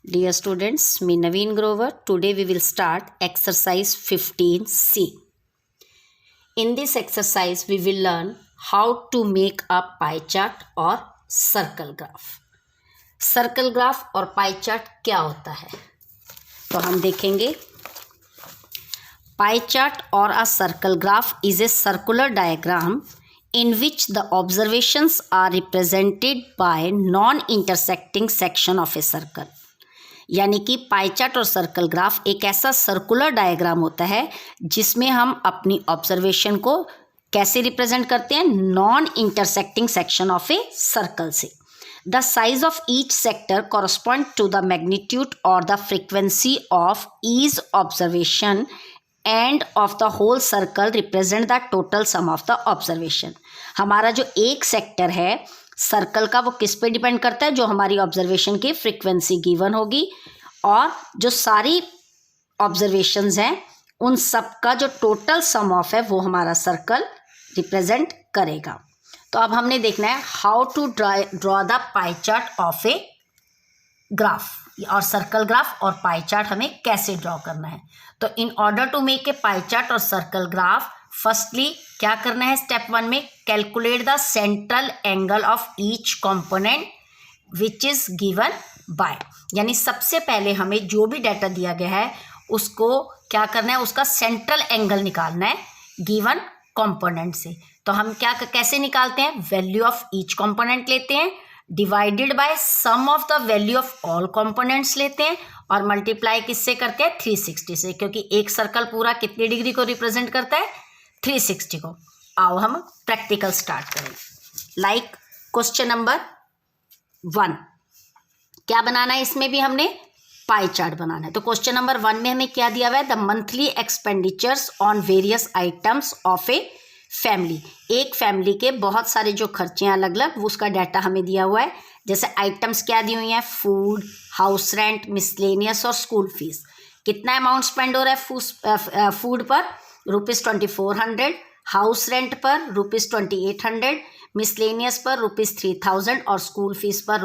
Dear students, me Naveen Grover. Today we will start exercise 15C. In this exercise, we will learn how to make a pie chart or circle graph. Circle graph और pie chart क्या होता है तो हम देखेंगे. Pie chart or a circle graph is a circular diagram in which the observations are represented by non-intersecting section of a circle. यानी कि पाई chart और सर्कल ग्राफ एक ऐसा सर्कुलर डायग्राम होता है जिसमें हम अपनी ऑब्जर्वेशन को कैसे रिप्रेजेंट करते हैं, non intersecting section of a circle से. The size of each sector correspond to the magnitude और the frequency of each observation and of the whole circle represent the total sum of the observation. हमारा जो एक sector है circle का वो किस पे डिपेंड करता है, जो हमारी ऑब्जर्वेशन की फ्रीक्वेंसी गिवन होगी और जो सारी ऑब्जर्वेशंस हैं उन सब का जो टोटल सम ऑफ है वो हमारा सर्कल रिप्रेजेंट करेगा. तो अब हमने देखना है how to draw the pie chart of a graph, और सर्कल ग्राफ और पाई चार्ट हमें कैसे ड्रॉ करना है. तो in order to make a pie chart और सर्कल ग्राफ, फर्स्टली क्या करना है, स्टेप 1 में calculate the central angle of each component which is given by. यानी सबसे पहले हमें जो भी डाटा दिया गया है उसको क्या करना है, उसका सेंट्रल एंगल निकालना है गिवन कंपोनेंट से. तो हम क्या कैसे निकालते हैं, वैल्यू ऑफ ईच कंपोनेंट लेते हैं divided by sum of the value of all components लेते हैं और मल्टीप्लाई किससे करते हैं, 360 से, क्योंकि एक सर्कल पूरा कितनी डिग्री को रिप्रेजेंट करता है, 360 को. आओ हम प्रैक्टिकल स्टार्ट करें. लाइक क्वेश्चन नंबर 1 क्या बनाना है, इसमें भी हमने पाई चार्ट बनाना है. तो क्वेश्चन नंबर 1 में हमें क्या दिया हुआ है, the monthly expenditures on various items of a family. एक फैमिली के बहुत सारे जो खर्चे हैं अलग अलग, वो उसका डाटा हमें दिया हुआ है. जैसे आइटम्स क्या दी हुई हैं, फूड, हाउस रेंट, मिसलेनियस और स्कूल फीस. कितना अमाउंट स्पेंड हो रहा है फूड पर, ₹2400, हाउस रेंट पर ₹2800, मिसलेनियस पर ₹3000 और स्कूल फीस पर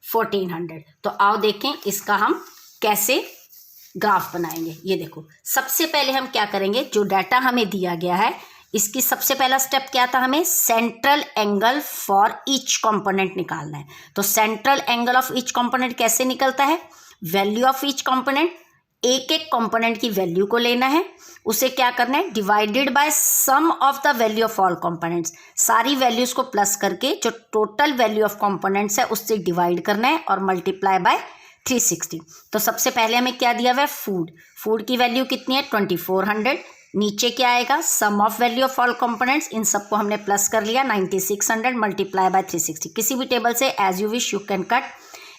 ₹1400. तो आओ देखें इसका हम कैसे ग्राफ बनाएंगे. ये देखो, सबसे पहले हम क्या करेंगे, जो डाटा हमें दिया गया है इसकी सबसे पहला स्टेप क्या था, हमें central angle for each component निकालना है. तो central angle of each component कैसे निकलता है, वैल्यू ऑफ ईच कंपोनेंट, एक एक कंपोनेंट की वैल्यू को लेना है, उसे क्या करना है, divided by sum of the value of all components. सारी वैल्यूज को प्लस करके जो टोटल वैल्यू ऑफ कंपोनेंट्स है उससे डिवाइड करना है और मल्टीप्लाई बाय 360. तो सबसे पहले हमें क्या दिया हुआ है, फूड की वैल्यू कितनी है, 2400. नीचे क्या आएगा, sum of value of all components, इन सबको हमने प्लस कर लिया, 9600 मल्टीप्लाई बाय 360. किसी भी टेबल से as you wish you can cut,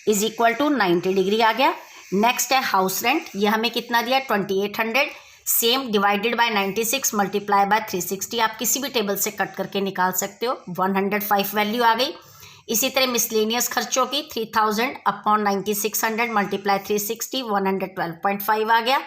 is equal to 90 degree आ गया. नेक्स्ट है हाउस रेंट, ये हमें कितना दिया, 2800, same divided by 96 multiply by 360. आप किसी भी टेबल से कट करके निकाल सकते हो, 105 वैल्यू आ गई. इसी तरह मिसलेनियस खर्चों की 3000 अपॉन 9600 मल्टीप्लाई 360, 112.5 आ गया.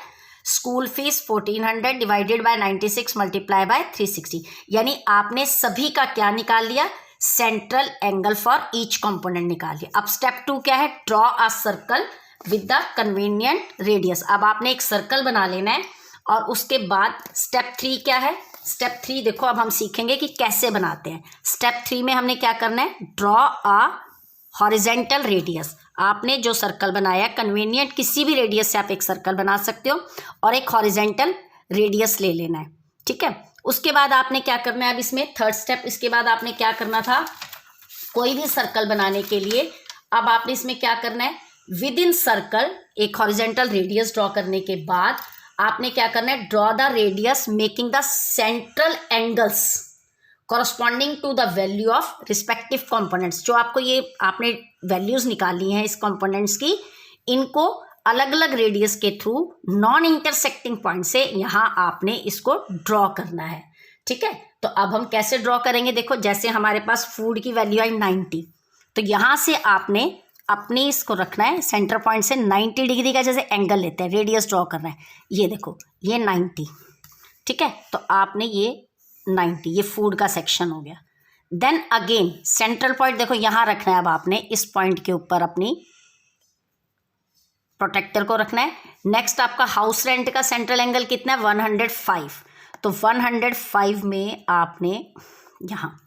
School fees 1400 divided by 96 multiply by 360. यानी आपने सभी का क्या निकाल लिया, central angle for each component निकाल लिया. अब स्टेप 2 क्या है, draw a circle with the convenient radius. अब आपने एक सर्कल बना लेना है और उसके बाद स्टेप 3 क्या है, स्टेप 3 देखो अब हम सीखेंगे कि कैसे बनाते हैं. स्टेप 3 में हमने क्या करना है, ड्रॉ अ हॉरिजेंटल रेडियस. आपने जो सर्कल बनाया, कन्वीनियंट किसी भी रेडियस से आप एक सर्कल बना सकते हो और एक हॉरिजेंटल रेडियस ले लेना है, ठीक है. उसके बाद आपने क्या करना है, अब इसमें थर्ड स्टेप, इसके बाद आपने क्या करना था, कोई भी सर्कल बनाने के लिए अब आपने इसमें क्या करना है, विद इन सर्कल एक हॉरिजेंटल रेडियस ड्रॉ करने के बाद आपने क्या करना है, draw the radius making the central angles corresponding to the value of respective components. जो आपको ये आपने वैल्यूज निकाली हैं इस कंपोनेंट्स की, इनको अलग अलग रेडियस के थ्रू नॉन इंटरसेक्टिंग पॉइंट से यहाँ आपने इसको ड्रॉ करना है, ठीक है. तो अब हम कैसे ड्रॉ करेंगे, देखो जैसे हमारे पास फूड की वैल्यू आई 90, तो यहाँ से आपने अपने इसको रखना है सेंटर पॉइंट से 90 डिग्री का जैसे एंगल लेते हैं, रेडियस ड्रॉ करना है. ये देखो ये 90, ठीक है. तो आपने ये 90, ये फूड का सेक्शन हो गया. देन अगेन सेंट्रल पॉइंट देखो यहाँ रखना है. अब आपने इस पॉइंट के ऊपर अपनी प्रोटेक्टर को रखना है। नेक्स्ट आपका हाउस रेंट का सेंट्रल एंगल कितना है 105, तो 105 में आपने यहाँ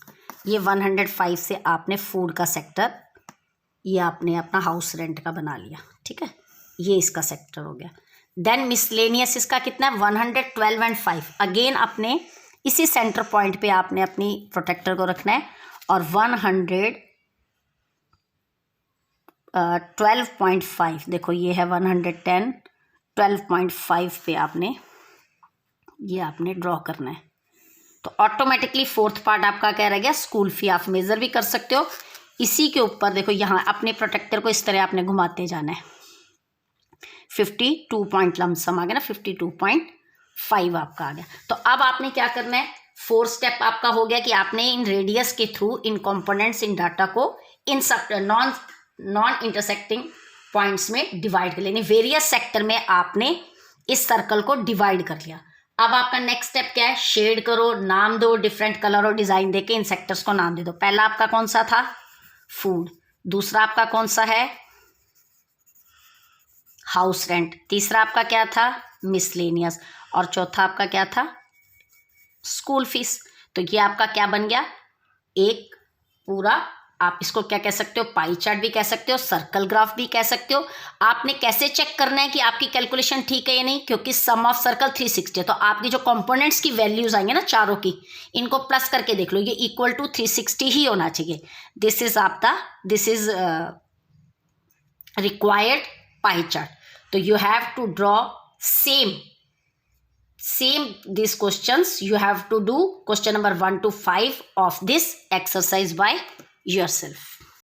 ये 105 से आपने फूड का सेक्टर ये आपने अपना हाउस रेंट का बना लिया, ठीक है, ये इसका सेक्टर हो गया। देन मिसलेनियस इसका कितना है 112 एंड 5, अगेन अपने इसी सेंटर पॉइंट पे आपने अपनी प्रोटेक्टर को रखना है और 112.5 देखो ये है 110, 12.5 पे आपने ये आपने ड्रॉ करना है। तो ऑटोमेटिकली फोर्थ पार्ट आपका क्या रह गया, स्कूल फी। आप मेजर भी कर सकते हो। इसी के ऊपर देखो यहाँ अपने प्रोटेक्टर को इस तरह आपने घुमाते जाना है। 52 पॉइंट लमसम आ गया ना, 52.5 आपका आ गया। तो अब आपने क्या करना है, 4 स्टेप आपका हो गया कि आपने इन रेडियस के through in components in data को इन सब नॉन इंटरसेक्टिंग पॉइंट्स में डिवाइड कर लेनी। वेरियस सेक्टर में आपने इस सर्कल को डिवाइड कर लिया। अब आपका नेक्स्ट स्टेप क्या है, शेड करो, नाम दो, डिफरेंट कलर और डिजाइन देके इन सेक्टर्स को नाम दे दो। पहला आपका कौन सा था, फूड, दूसरा आपका कौन सा है, हाउस रेंट, तीसरा आपका क्या था, मिसलेनियस, और चौथा आपका क्या था, स्कूल फीस। तो ये आपका क्या बन गया, एक पूरा, आप इसको क्या कह सकते हो, पाई चार्ट भी कह सकते हो, सर्कल ग्राफ भी कह सकते हो। आपने कैसे चेक करना है कि आपकी कैलकुलेशन ठीक है या नहीं, क्योंकि सम ऑफ सर्कल 360 है, तो आपकी जो कंपोनेंट्स की वैल्यूज आएंगे ना चारों की, इनको प्लस करके देख लो, ये इक्वल टू 360 ही होना चाहिए। This is required pie chart. तो you have to draw same these questions. You have to do question number 1 to 5 of this exercise by yourself.